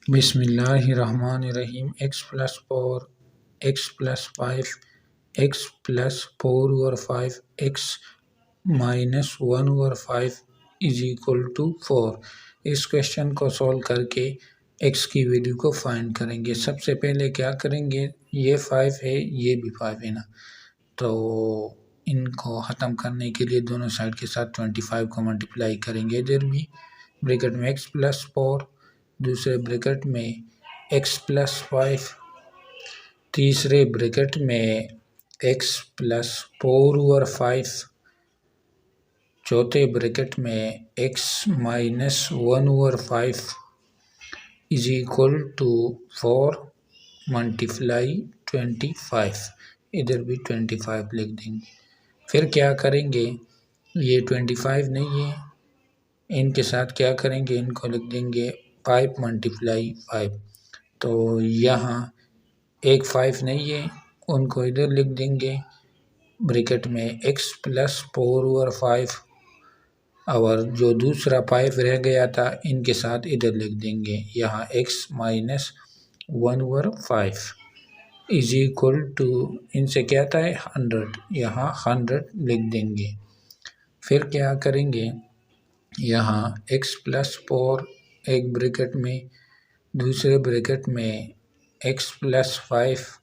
बिस्मिल्लाहिर्रहमानिर्रहीम। x+4 x+5 x+4/5 x-1/5 is equal to 4। इस question को सॉल्व करके x की वैल्यू को फाइंड करेंगे। सबसे पहले क्या करेंगे, ये 5 है, ये भी 5 है ना, तो इनको ख़त्म करने के लिए दोनों साइड के साथ 25 को मल्टीप्लाई करेंगे। इधर भी ब्रैकेट में x+4, दूसरे ब्रैकेट में x+5, तीसरे ब्रैकेट में x+4/5, चौथे ब्रैकेट में x-1/5 is equal to 4 multiply 25। इधर भी 25 लिख देंगे। फिर क्या करेंगे, ये 25 नहीं है, इनके साथ क्या करेंगे, इनको लिख देंगे 5 मल्टीप्लाई 5। तो यहाँ एक 5 नहीं है, उनको इधर लिख देंगे ब्रैकेट में x+4/5, और जो दूसरा 5 रह गया था इनके साथ इधर लिख देंगे, यहाँ x-1/5 इज इक्वल टू, इनसे क्या था 100, यहाँ 100 लिख देंगे। फिर क्या करेंगे, यहाँ x+4 एक ब्रैकेट में, दूसरे ब्रैकेट में x+5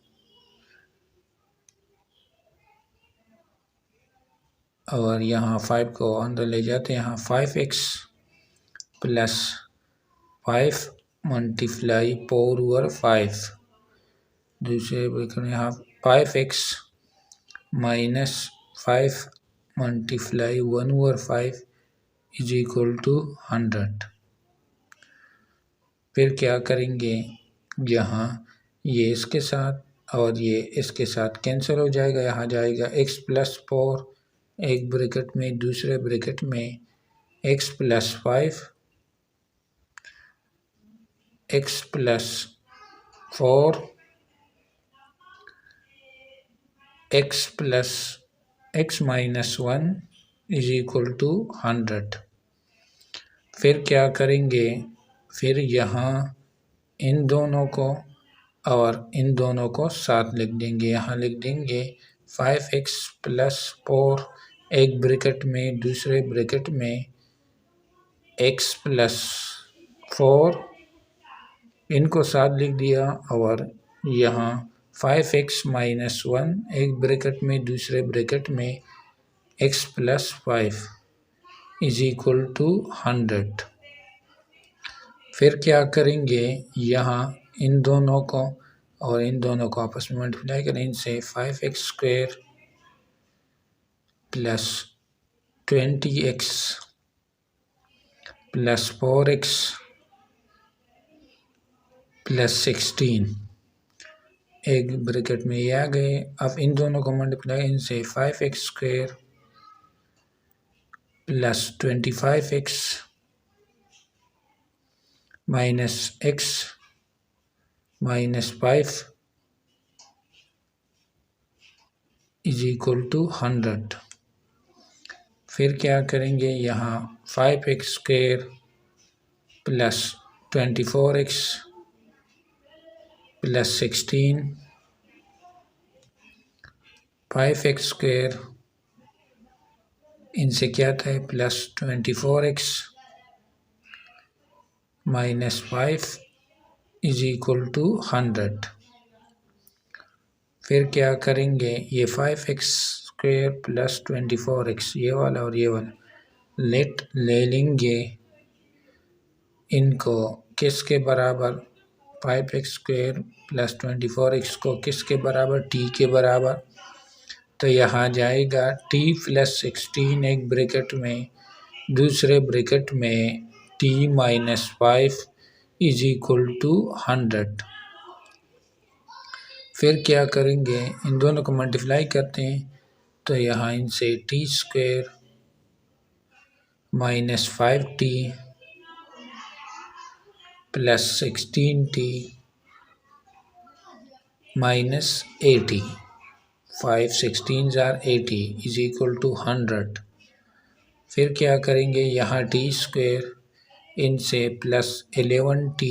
और यहाँ 5 को अंदर ले जाते हैं, यहाँ 5x+5 मल्टीप्लाई 4/5, दूसरे ब्रैकेट में यहाँ 5x-5 multiply 1/5 is equal to 100। फिर क्या करेंगे, यहाँ ये इसके साथ और ये इसके साथ कैंसिल हो जाएगा, यहाँ जाएगा x+4 एक ब्रैकेट में, दूसरे ब्रैकेट में x+5 x+4 x+x-1 is equal to 100। फिर क्या करेंगे, फिर यहाँ इन दोनों को और इन दोनों को साथ लिख देंगे, यहाँ लिख देंगे 5x+4 एक ब्रैकेट में, दूसरे ब्रैकेट में x+4, इनको साथ लिख दिया, और यहाँ 5x-1 एक ब्रैकेट में, दूसरे ब्रैकेट में x+5 इज इक्वल टू 100। फिर क्या करेंगे, यहाँ इन दोनों को और इन दोनों को आपस में मल्टीप्लाई करें, इनसे 5x² plus 20x plus 4x plus 16 एक ब्रैकेट में ये आ गए। अब इन दोनों को मल्टीप्लाई, इनसे 5x² plus 25x minus x minus 5 is equal to 100। फिर क्या करेंगे, यहाँ 5x² plus 24x plus 16, 5x² इनसे क्या था plus 24x minus 5 is equal to 100। फिर क्या करेंगे, ये 5x² प्लस 24x, ये वाला और ये वाला ले लेंगे, इनको किसके बराबर, 5x² प्लस 24x को किसके बराबर, t के बराबर। तो यहाँ जाएगा t प्लस 16 एक ब्रैकेट में, दूसरे ब्रैकेट में t-5 इज इक्वल टू 100। फिर क्या करेंगे, इन दोनों को मल्टीप्लाई करते हैं, तो यहाँ इनसे t² minus 5t plus 16t minus 80, 5 16s are 80 is equal to 100। फिर क्या करेंगे, यहाँ t² इनसे प्लस 11t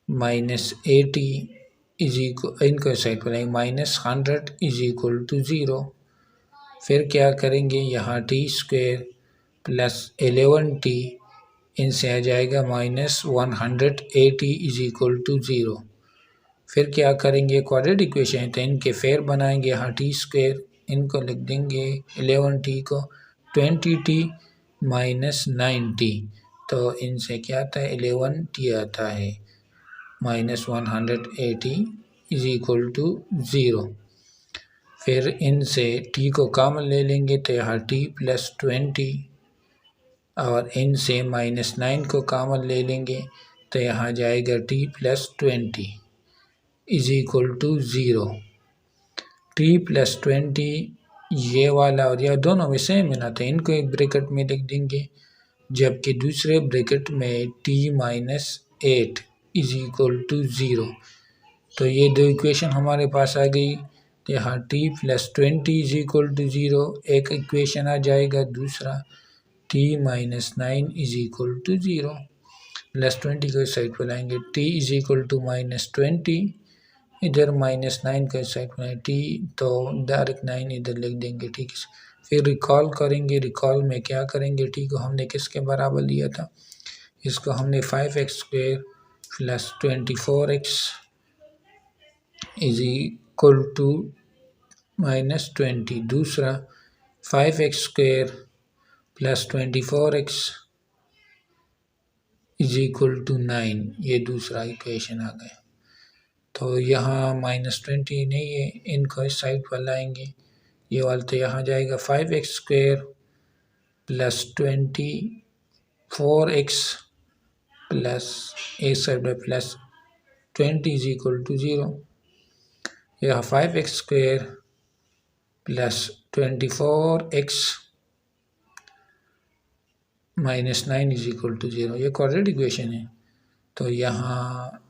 -80 इज इक्वल, इनको साइड पर लाएंगे, -100 इज इक्वल टू 0। फिर क्या करेंगे, यहाँ t² प्लस 11t, इनसे आ जाएगा -180 इज इक्वल टू 0। फिर क्या करेंगे, क्वाड्रेटिक इक्वेशन है तो इनके फेर बनाएंगे, यहाँ t², इनको लिख देंगे 11t को 20t माइनस 9t, तो इनसे क्या आता है 11t आता है, -180 इज इक्वल टू 0। फिर इनसे t को कॉमन ले लेंगे तो यहाँ t प्लस 20, और इनसे -9 को कॉमन ले लेंगे तो यहाँ जाएगा t plus 20 is equal to 0। t plus 20 ये वाला और यह दोनों में सेम है ना, तो इनको एक ब्रैकेट में लिख देंगे, जबकि दूसरे ब्रैकेट में t minus 8 is equal to 0। तो ये दो इक्वेशन हमारे पास आ गई, तो यहाँ t plus 20 is equal to 0 एक इक्वेशन आ जाएगा, दूसरा t minus 9 is equal to 0। Plus 20 को इस साइड पर लाएंगे, t इज इक्वल टू -20, इधर -9 को इस साइड पर t, तो डायरेक्ट 9 इधर लिख देंगे, ठीक है। फिर रिकॉल करेंगे, रिकॉल में क्या करेंगे, t को हमने किसके बराबर लिया था, इसको हमने 5x² plus 24x is equal to -20, दूसरा 5x² plus 24x is equal to 9, ये दूसरा इक्वेशन आ गया। तो यहाँ -20 नहीं है, इनको इस साइड पर लाएंगे, ये वाला तो यहाँ जाएगा 5x² प्लस 24x प्लस इस साइड पर प्लस 20 इज इक्वल टू 0। यह 5x² plus 24x -9 is equal to 0, ये क्वाड्रेटिक इक्वेशन है। तो यहाँ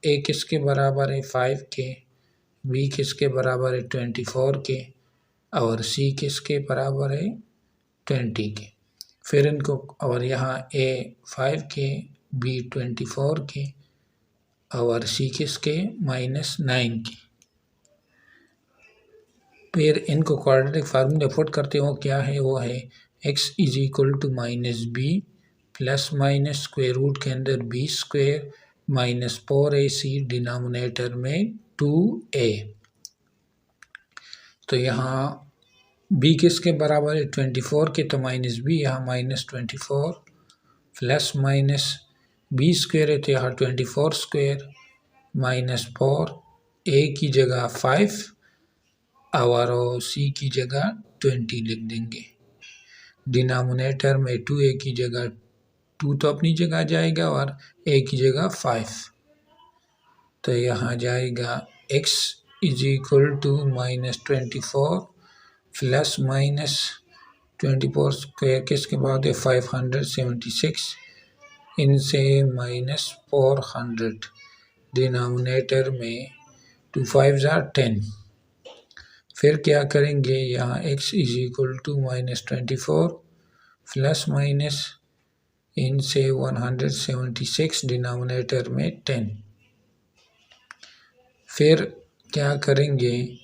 a किसके बराबर है 5 के, b किसके बराबर है 24 के, और c किसके बराबर है 20 के। फिर इनको, और यहाँ a 5 के, b 24 के, और c किसके -9 के। फिर इनको क्वाड्रेटिक फार्मूले पुट करते हो, क्या है वो है x is equal to -b plus minus square root के अंदर b² माइनस 4ac डिनोमिनेटर में 2a। तो यहाँ b किसके बराबर है 24 के, तो -b यहाँ -24 प्लस माइनस b² है तो यहाँ 24² माइनस 4, a की जगह 5 और c की जगह 20 लिख देंगे। डिनोमिनेटर में 2a की जगह 2 तो अपनी जगह जाएगा और a की जगह 5, तो यहाँ जाएगा x is equal to -24 plus minus 24² किसके बाद है 576, इनसे -400, डिनोमिनेटर में 2 5 are 10। फिर क्या करेंगे, यहाँ x is equal to -24 plus minus इनसे 176 डिनोमिनेटर में 10। फिर क्या करेंगे,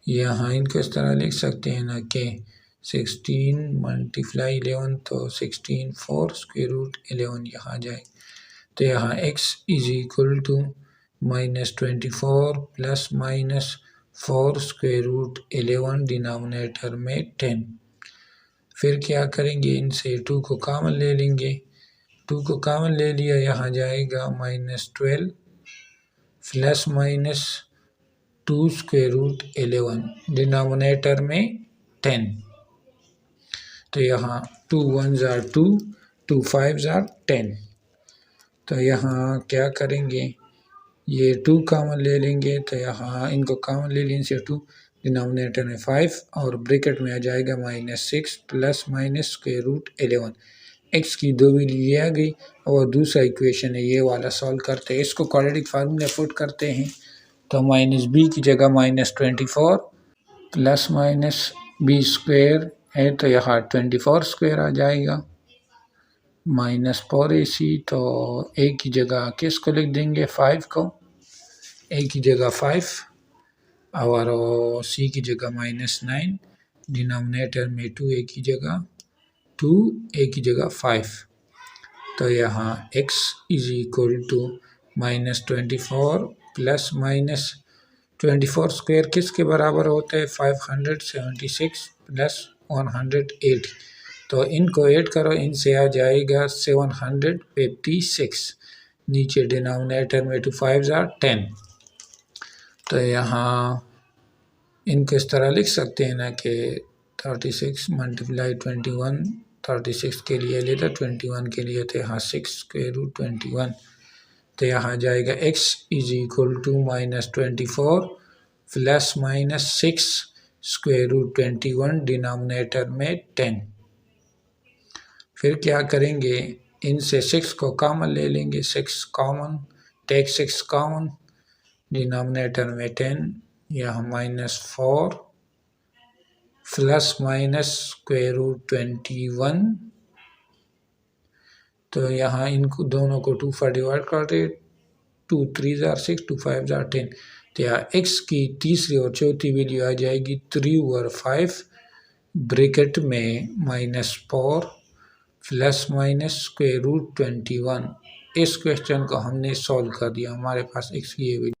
यहाँ इनको इस तरह लिख सकते हैं ना कि 16 मल्टीप्लाई 11, तो 16 4 स्क्वायर रूट 11 यहाँ जाए, तो यहाँ x is equal to -24 plus minus 4 square root 11 denominator में 10। फिर क्या करेंगे, इनसे 2 को कॉमन ले लेंगे, 2 को कॉमन ले लिया, यहाँ जाएगा -12 plus minus 2 square root 11 denominator में 10। तो यहाँ 2 1s are 2, 2 5s are 10। तो यहाँ क्या करेंगे, ये 2 कॉमन ले लेंगे, तो यहाँ इनको कॉमन ले लेने से 2 डिनोमिनेटर में 5 और ब्रैकेट में आ जाएगा -6 plus minus square root 11। x की दो वैल्यू ये आ गई, और दूसरा इक्वेशन है ये वाला सॉल्व करते हैं, इसको क्वाड्रेटिक फार्मूला पुट करते हैं, तो -b की जगह -24 प्लस माइनस b² है, तो यहाँ 24² आ जाएगा -4ac, तो a की जगह किसको लिख देंगे 5 को, a की जगह 5 और c की जगह -9, डिनोमिनेटर में 2a की जगह 2, a की जगह 5। तो यहाँ x is equal to -24 plus -24 square किसके बराबर होता है 576 प्लस 180। तो इनको ऐड करो, इनसे आ जाएगा 756। नीचे डिनोमिनेटर में 2 5 are 10। तो यहाँ इनको इस तरह लिख सकते हैं ना कि 36 मल्टीप्लाई 21, 36 के लिए लेता 21 के लिए थे, यहाँ 6 स्क्वायर रूट 21। तो यहाँ जाएगा x is equal to -24 plus -6 square root 21, denominator में 10। फिर क्या करेंगे, इनसे 6 को कॉमन ले लेंगे, 6 कॉमन, टेक 6 कॉमन, डिनोमिनेटर में 10, यहाँ -4 प्लस माइनस स्क्वायर रूट 21। तो यहाँ इनको दोनों को 2 पर डिवाइड कर दे, 2 3 are 6, 2 5 are 10। तो यहाँ x की तीसरी और चौथी वैल्यू आ जाएगी 3 और 5 ब्रैकेट में -4 प्लस माइनस स्क्वायर रूट 21। इस क्वेश्चन को हमने सॉल्व कर दिया, हमारे पास x की ये